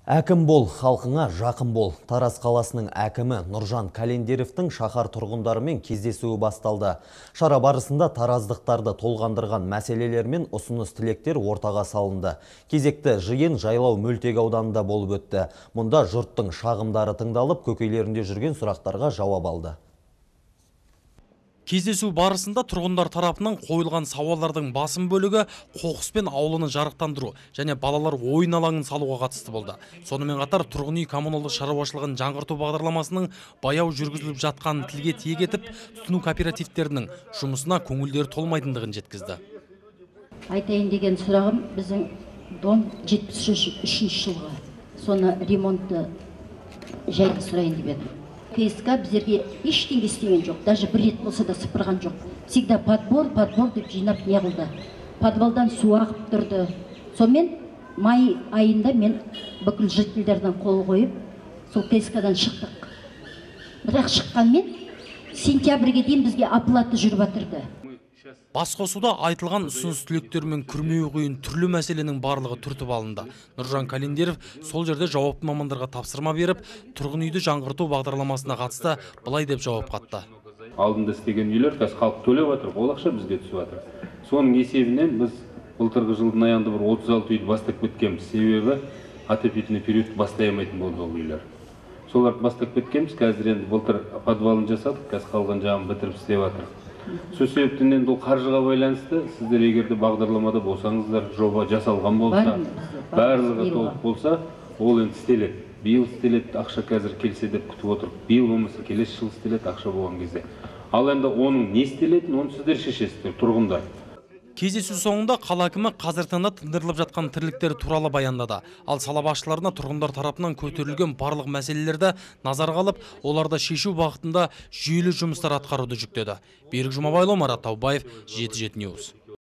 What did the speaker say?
Әкім бол, халқыңа жақын бол. Тараз қаласының әкімі Нұржан Календеровтің шаһар тұрғындарымен кездесуі басталды. Шара барысында тараздықтарды толғандырған мәселелер мен ұсыныс тілектер ортаға салынды. Кезекті жиын Жайлау мөлтек ауданында болып өтті. Мұнда жұрттың шағымдары тыңдалып, көкейлерінде жүрген сұрақтарға жауап алды. Кездесу барысында тұрғындар тарапынан қойылған сауалдардың басым бөлігі қоқыс пен ауланы жарықтандыру және балалар ойын алаңын салуға қатысты болды. Сонымен қатар тұрғын үй коммуналдық шаруашылығын жаңғырту бағдарламасының баяу жүргізіліп жатқанын тілге тиек етіп, тұтыну кооперативтерінің жұмысына көңілдері толмайтындығын жеткізді. Айтайын деген сұрағым, біздің дом 73 жылғы. Соны ремонтты жайды сұрайын деп едім. КСК біздерге ештеңе істеген жоқ, даже бір рет болса да сыпырған жоқ. Всегда подбор деп жинап не қылды. Подвалдан су ағып тұрды. Сонымен май айында мен бүкіл жителдерден қол қойып, сол КСК-дан шықтық. Бірақ шыққанмен сентябрьге дейін бізге оплата жүріп жатырды. Басқосуда айтылған ұсыныс түлектер мен күрмеуі қиын түрлі мәселенің барлығы түртіп алынды. Нұржан Календеров сол жерде жауапты мамандарға тапсырма беріп, тұрғын үйді жаңғырту бағдарламасына қатысты былай деп жауап қатты. Алдында істеген үйлер қазір халық төлеп жатыр, ол ақша бізге түсіп жатыр. Соның есебінен біз былтырғы жылдың аяғында бір 36 үйді бастап кеткенбіз. Себебі отопительный период бастай алмайтын болды ол үйлер. Соларды бастап кеткенбіз, қазір енді былтыр подвалын жасадық, қазір қалған жағын бітіріп істеп жатыр. Сол себептен енді ол қаржыға байланысты, сіздер егерде бағдарламада болсаңыздар, жоба жасалған болса, барлығы толық болса, ол енді істеледі. Биыл істеледі, ақша қазір келсе деп күтіп отырып, биыл болмаса келесі жыл істеледі ақша болған кезде. Ал енді оның не істелетінін, оны сіздер шешесіздер, тұрғындар. Кездесу соңында қала әкімі қазір таңда тындырылып жатқан тірліктер туралы баяндады. Ал сала басшыларына тұрғындар тарапынан көтерілген барлық мәселелерді назарға алып, оларды шешу бағытында жүйелі жұмыстар атқаруды жүктеді. Берік Жұмабайлы, Марат Таубаев, 7/7 News.